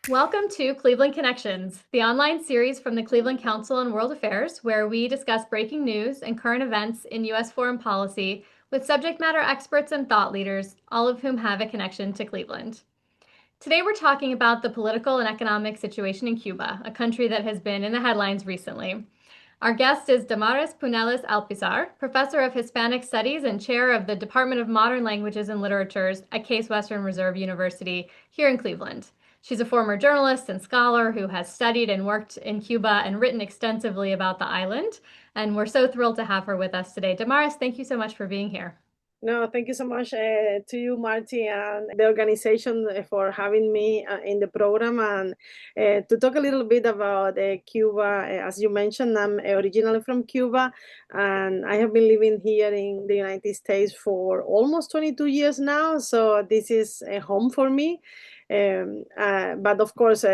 Welcome to Cleveland Connections, the online series from the Cleveland Council on World Affairs, where we discuss breaking news and current events in U.S. foreign policy with subject matter experts and thought leaders, all of whom have a connection to Cleveland. Today, we're talking about the political and economic situation in Cuba, a country that has been in the headlines recently. Our guest is Damaris Puñales-Alpízar, professor of Hispanic Studies and chair of the Department of Modern Languages and Literatures at Case Western Reserve University here in Cleveland. She's a former journalist and scholar who has studied and worked in Cuba and written extensively about the island. And we're so thrilled to have her with us today. Damaris, thank you so much for being here. No, thank you so much to you, Marti, and the organization for having me in the program and to talk a little bit about Cuba. As you mentioned, I'm originally from Cuba, and I have been living here in the United States for almost 22 years now. So this is a home for me. But of course,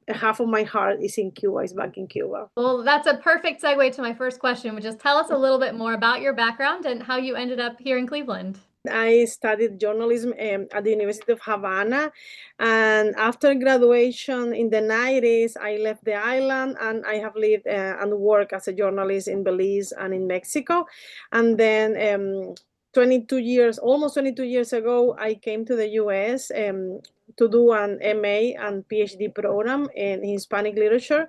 half of my heart is in Cuba, is back in Cuba. Well, that's a perfect segue to my first question, which is tell us a little bit more about your background and how you ended up here in Cleveland. I studied journalism at the University of Havana, and after graduation in the 90s, I left the island and I have lived and worked as a journalist in Belize and in Mexico. And then 22 years, almost 22 years ago, I came to the US to do an MA and PhD program in Hispanic literature.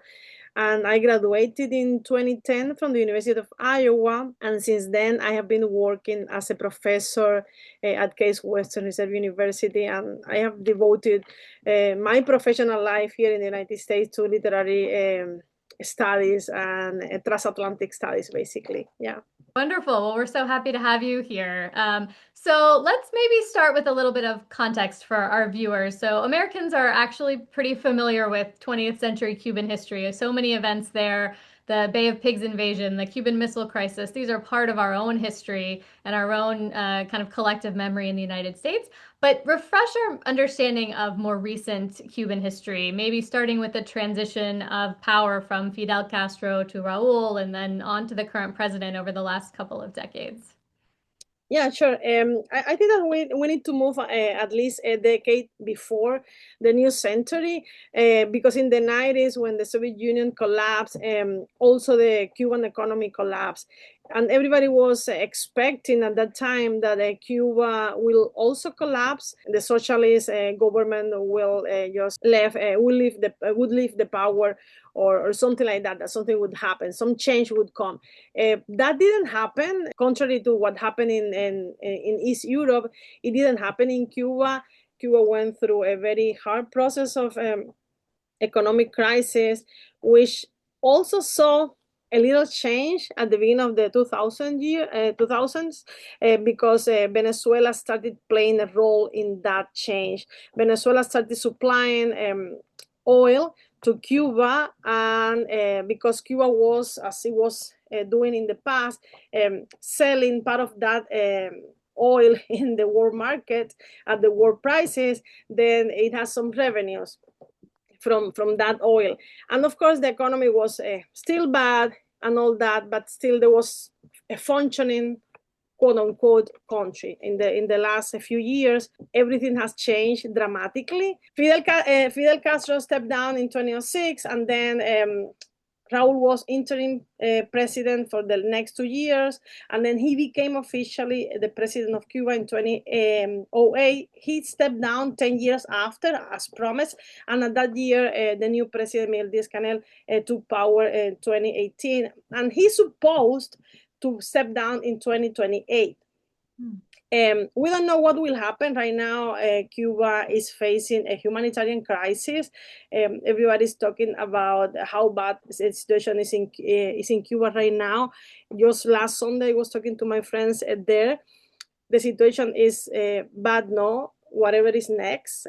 And I graduated in 2010 from the University of Iowa. And since then, I have been working as a professor at Case Western Reserve University. And I have devoted my professional life here in the United States to literary studies and transatlantic studies, basically. Yeah. Wonderful. Well, we're so happy to have you here. So let's maybe start with a little bit of context for our viewers. So Americans are actually pretty familiar with 20th century Cuban history. So many events there, the Bay of Pigs invasion, the Cuban Missile Crisis. These are part of our own history and our own kind of collective memory in the United States. But refresh our understanding of more recent Cuban history, maybe starting with the transition of power from Fidel Castro to Raul and then on to the current president over the last couple of decades. Yeah, sure. I think that we need to move at least a decade before the new century, because in the 90s, when the Soviet Union collapsed, also the Cuban economy collapsed. And everybody was expecting at that time that Cuba will also collapse. The socialist government will just would leave the power, or something like that. That something would happen, some change would come. That didn't happen. Contrary to what happened in East Europe, it didn't happen in Cuba. Cuba went through a very hard process of economic crisis, which also saw a little change at the beginning of the 2000s, because Venezuela started playing a role in that change. Venezuela started supplying oil to Cuba, and because Cuba was, as it was doing in the past, selling part of that oil in the world market at the world prices, then it has some revenues from that oil. And of course, the economy was still bad and all that, but still there was a functioning quote unquote country. In the last few years, everything has changed dramatically. Fidel Castro stepped down in 2006, and then Raul was interim president for the next 2 years, and then he became officially the president of Cuba in 2008. He stepped down 10 years after, as promised, and at that year, the new president, Miguel Díaz-Canel, took power in 2018, and he's supposed to step down in 2028. We don't know what will happen right now. Cuba is facing a humanitarian crisis. Everybody's talking about how bad the situation is in Cuba right now. Just last Sunday, I was talking to my friends there. The situation is bad now. Whatever is next,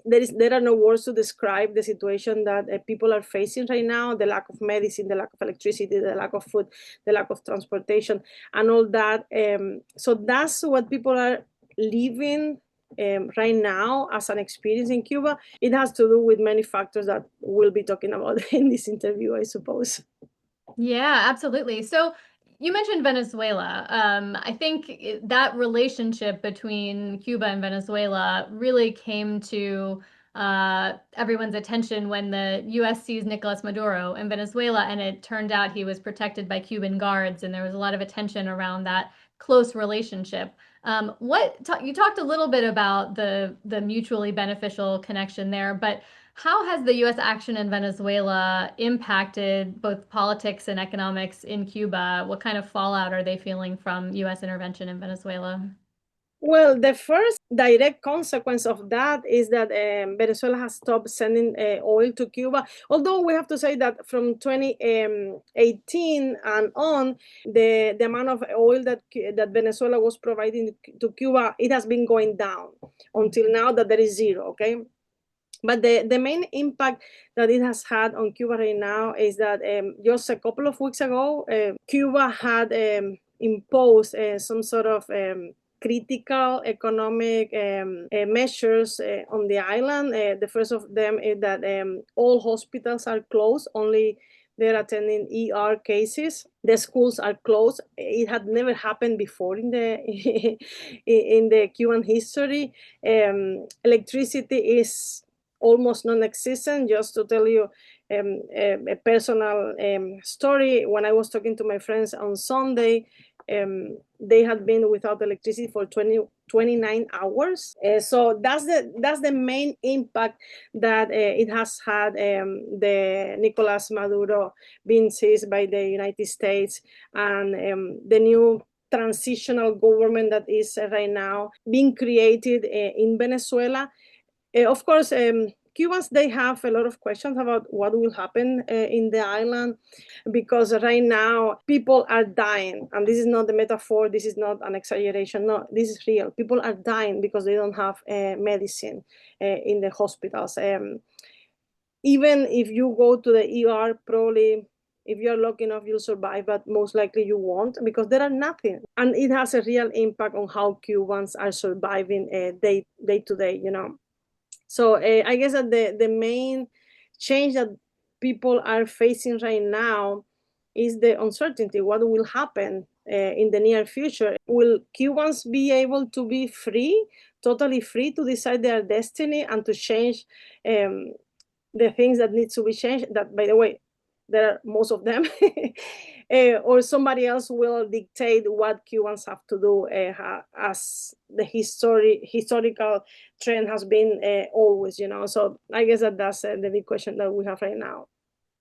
there are no words to describe the situation that people are facing right now: the lack of medicine, the lack of electricity, the lack of food, the lack of transportation, and all that. So that's what people are living right now as an experience in Cuba. It has to do with many factors that we'll be talking about in this interview, I suppose. Yeah, absolutely. So you mentioned Venezuela. I think that relationship between Cuba and Venezuela really came to everyone's attention when the U.S. seized Nicolas Maduro in Venezuela, and it turned out he was protected by Cuban guards, and there was a lot of attention around that close relationship. You talked a little bit about the mutually beneficial connection there, but how has the U.S. action in Venezuela impacted both politics and economics in Cuba? What kind of fallout are they feeling from U.S. intervention in Venezuela? Well, the first direct consequence of that is that Venezuela has stopped sending oil to Cuba. Although we have to say that from 2018 and on, the amount of oil that Venezuela was providing to Cuba, it has been going down until now that there is zero, okay? But the main impact that it has had on Cuba right now is that just a couple of weeks ago, Cuba had imposed some sort of critical economic measures on the island. The first of them is that all hospitals are closed, only they're attending ER cases. The schools are closed. It had never happened before in the in the Cuban history. Electricity is almost non-existent. Just to tell you a personal story, when I was talking to my friends on Sunday, they had been without electricity for 29 hours. So that's the main impact that it has had, the Nicolas Maduro being seized by the United States, and the new transitional government that is right now being created in Venezuela. Of course, Cubans, they have a lot of questions about what will happen in the island, because right now people are dying, and this is not the metaphor, this is not an exaggeration, no, this is real. People are dying because they don't have medicine in the hospitals. Even if you go to the ER, probably if you're lucky enough, you'll survive, but most likely you won't, because there are nothing. And it has a real impact on how Cubans are surviving day to day, you know. So I guess that the main change that people are facing right now is the uncertainty. What will happen in the near future? Will Cubans be able to be free, totally free to decide their destiny and to change the things that need to be changed? That, by the way, there are most of them. Or somebody else will dictate what Cubans have to do, as the historical trend has been always, you know. So I guess that's the big question that we have right now.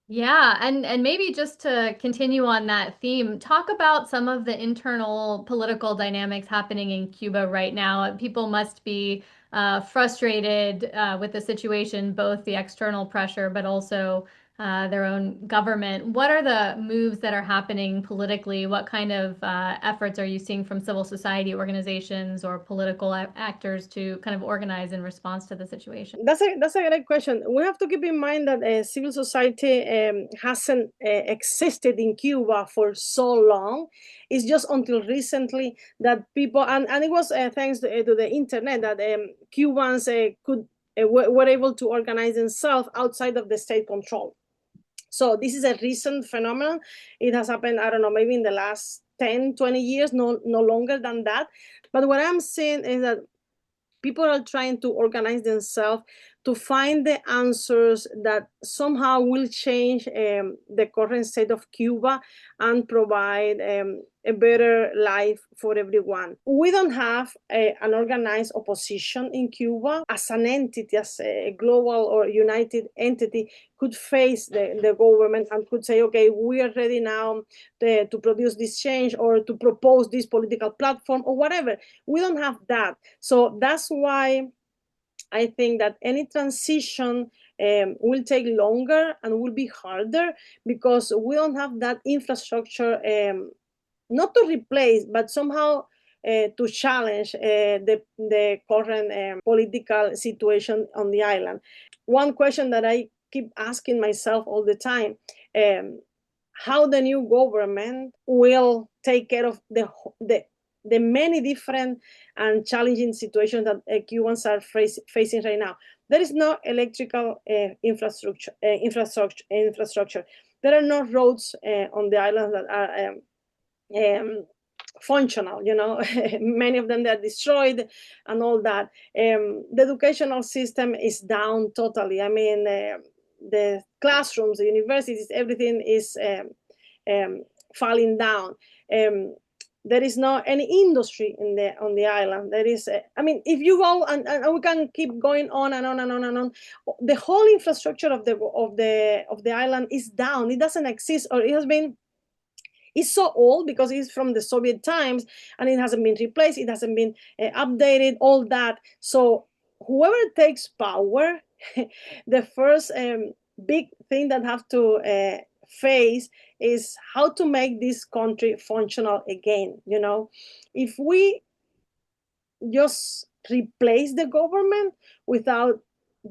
Yeah, and maybe just to continue on that theme, talk about some of the internal political dynamics happening in Cuba right now. People must be frustrated with the situation, both the external pressure, but also their own government. What are the moves that are happening politically? What kind of efforts are you seeing from civil society organizations or political actors to kind of organize in response to the situation? That's a great question. We have to keep in mind that civil society hasn't existed in Cuba for so long. It's just until recently that people, and it was thanks to the internet, that Cubans were able to organize themselves outside of the state control. So this is a recent phenomenon. It has happened, I don't know, maybe in the last 10, 20 years, no longer than that. But what I'm saying is that people are trying to organize themselves to find the answers that somehow will change the current state of Cuba and provide a better life for everyone. We don't have an organized opposition in Cuba. As an entity, as a global or united entity, could face the government and could say, okay, we are ready now to produce this change or to propose this political platform or whatever. We don't have that. So that's why I think that any transition will take longer and will be harder, because we don't have that infrastructure, not to replace, but somehow to challenge the current political situation on the island. One question that I keep asking myself all the time, how the new government will take care of the many different and challenging situations that Cubans are facing right now. There is no electrical infrastructure. There are no roads on the island that are functional, many of them, they're destroyed and all that. The educational system is down totally. I mean, the classrooms, the universities, everything is falling down. There is not any industry on the island. There is, I mean, if you go and we can keep going on and on and on and on. The whole infrastructure of the island is down. It doesn't exist, or it has been. It's so old because it's from the Soviet times, and it hasn't been replaced. It hasn't been updated. All that. So whoever takes power, the first big thing that have to face is how to make this country functional again. If we just replace the government without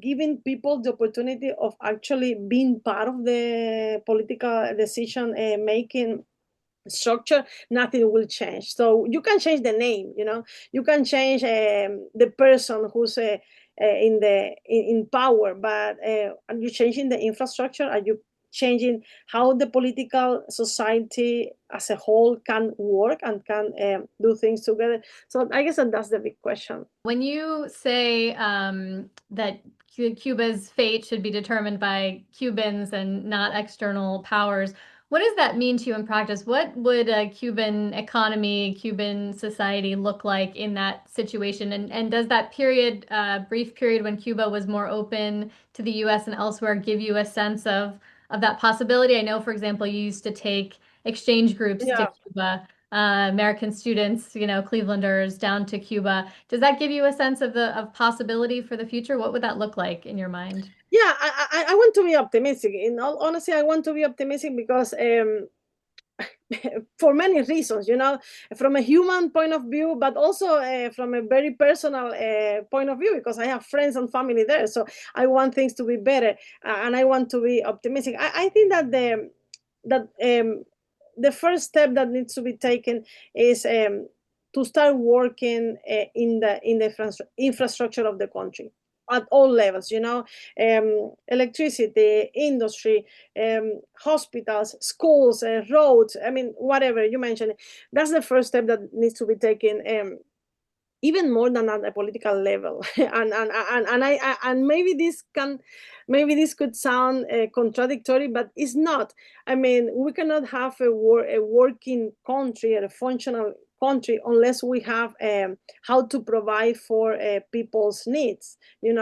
giving people the opportunity of actually being part of the political decision making structure, nothing will change. So you can change the name, you can change the person who's in power, but are you changing the infrastructure? Are you changing how the political society as a whole can work and can do things together? So I guess that's the big question. When you say that Cuba's fate should be determined by Cubans and not external powers, what does that mean to you in practice? What would a Cuban economy, Cuban society look like in that situation? And does that period, brief period when Cuba was more open to the US and elsewhere, give you a sense of that possibility? I know, for example, you used to take exchange groups to Yeah. Cuba, American students, Clevelanders down to Cuba. Does that give you a sense of possibility for the future? What would that look like in your mind? Yeah, I want to be optimistic. In all honesty, I want to be optimistic because for many reasons, from a human point of view, but also from a very personal point of view, because I have friends and family there. So I want things to be better, and I want to be optimistic. I think that the first step that needs to be taken is to start working in the infrastructure of the country at all levels, electricity, industry, hospitals, schools, roads, I mean, whatever you mentioned. That's the first step that needs to be taken, even more than at a political level. And maybe this could sound contradictory, but it's not. I mean, we cannot have a working country or a functional country unless we have how to provide for people's needs, and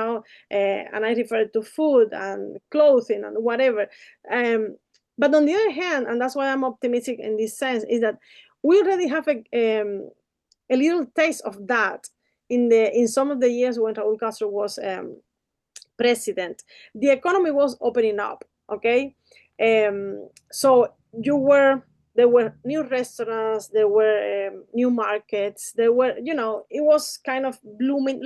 I refer to food and clothing and whatever. But on the other hand, and that's why I'm optimistic in this sense, is that we already have a little taste of that in some of the years when Raúl Castro was president. The economy was opening up, okay? So there were new restaurants, there were new markets, there were, it was kind of blooming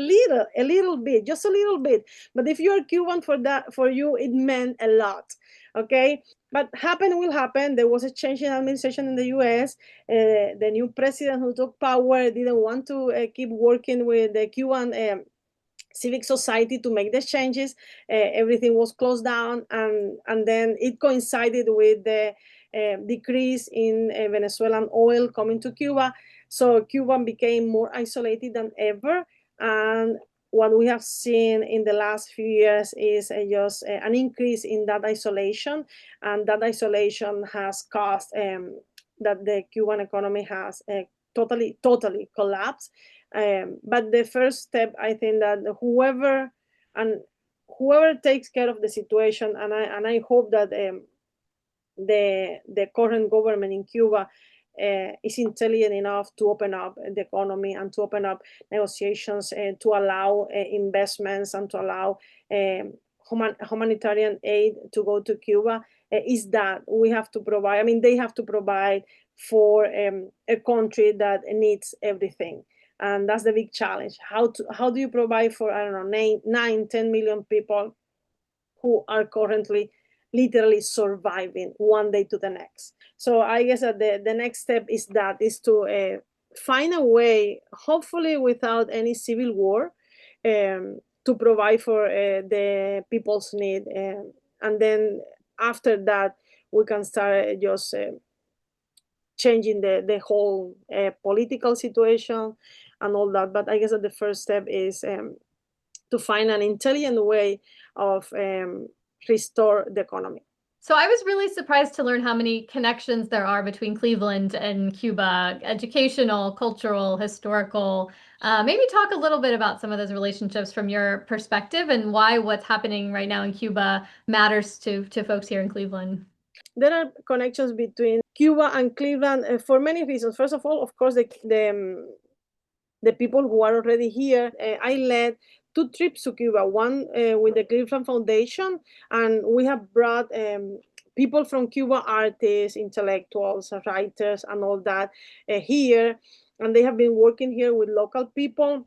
a little bit, just a little bit. But if you're Cuban, for you, it meant a lot, okay? But happen will happen. There was a change in administration in the U.S. The new president who took power didn't want to keep working with the Cuban civic society to make the changes. Everything was closed down, and then it coincided with the decrease in Venezuelan oil coming to Cuba. So Cuba became more isolated than ever. And what we have seen in the last few years is just an increase in that isolation, and that isolation has caused that the Cuban economy has totally collapsed. But the first step, I think that whoever takes care of the situation, and I hope that the current government in Cuba is intelligent enough to open up the economy and to open up negotiations to allow investments and to allow humanitarian aid to go to Cuba, is that we have to provide, I mean, they have to provide for a country that needs everything. And that's the big challenge. How do you provide for, I don't know, 10 million people who are currently literally surviving one day to the next? So I guess that the next step is to find a way, hopefully without any civil war, to provide for the people's need. And then after that, we can start just changing the whole political situation and all that. But I guess that the first step is to find an intelligent way of restore the economy. So I was really surprised to learn how many connections there are between Cleveland and Cuba, educational, cultural, historical. Maybe talk a little bit about some of those relationships from your perspective and why what's happening right now in Cuba matters to folks here in Cleveland. There are connections between Cuba and Cleveland for many reasons. First of all, of course, the people who are already here. I led 2 trips to Cuba, one with the Cleveland Foundation, and we have brought people from Cuba, artists, intellectuals, writers, and all that here. And they have been working here with local people.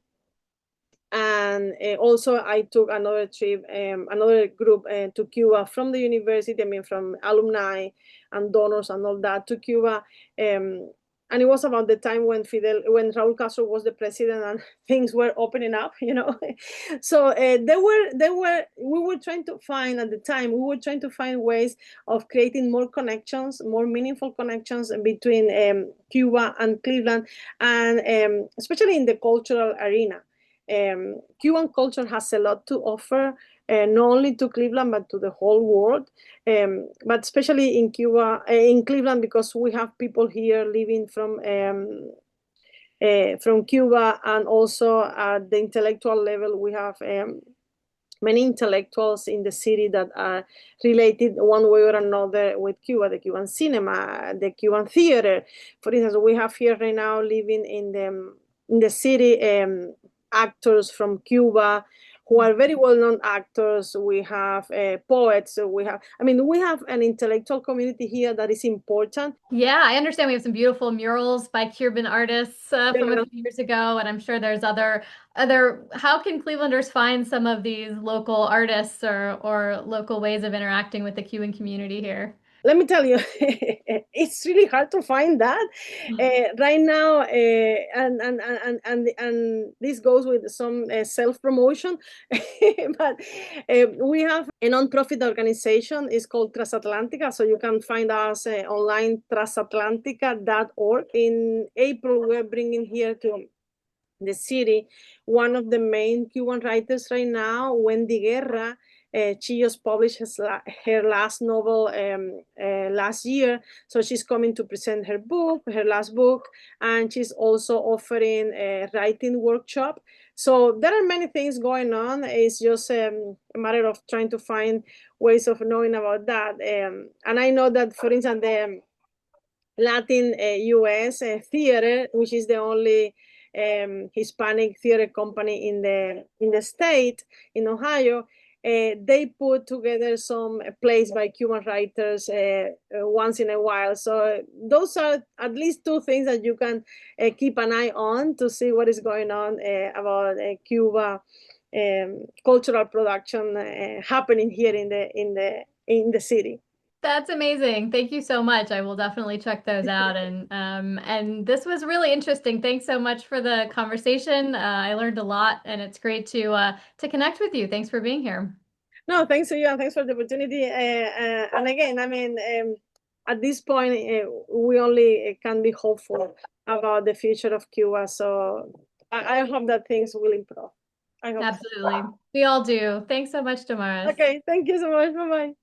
And also I took another trip, another group to Cuba from the university, I mean from alumni and donors and all that to Cuba. And it was about the time when Raúl Castro was the president and things were opening up, you know. So we were trying to find at the time, we were trying to find ways of creating more connections, more meaningful connections between Cuba and Cleveland, and especially in the cultural arena. Cuban culture has a lot to offer, not only to Cleveland, but to the whole world. But especially in Cuba, in Cleveland, because we have people here living from Cuba, and also at the intellectual level, we have many intellectuals in the city that are related one way or another with Cuba, the Cuban cinema, the Cuban theater. For instance, we have here right now living in the city actors from Cuba who are very well-known actors. We have poets. We have an intellectual community here that is important. Yeah, I understand we have some beautiful murals by Cuban artists from a Yeah. few years ago, and I'm sure there's other. How can Clevelanders find some of these local artists or local ways of interacting with the Cuban community here? Let me tell you, it's really hard to find that right now, and this goes with some self-promotion, but we have a non-profit organization. It's called Transatlantica, so you can find us online, transatlantica.org. In April, we're bringing here to the city one of the main Cuban writers right now, Wendy Guerra. She just published her last novel last year, so she's coming to present her last book, and she's also offering a writing workshop. So there are many things going on. It's just a matter of trying to find ways of knowing about that. And I know that, for instance, the Latin US theater, which is the only Hispanic theater company in the state, in Ohio. They put together some plays by Cuban writers once in a while. So those are at least 2 things that you can keep an eye on to see what is going on about Cuba cultural production happening here in the city. That's amazing. Thank you so much. I will definitely check those out. And this was really interesting. Thanks so much for the conversation. I learned a lot, and it's great to connect with you. Thanks for being here. No, thanks to you, and thanks for the opportunity. And again, at this point, we only can be hopeful about the future of Cuba. So I hope that things will improve. I hope so. Absolutely. We all do. Thanks so much, Damaris. Okay, thank you so much. Bye bye.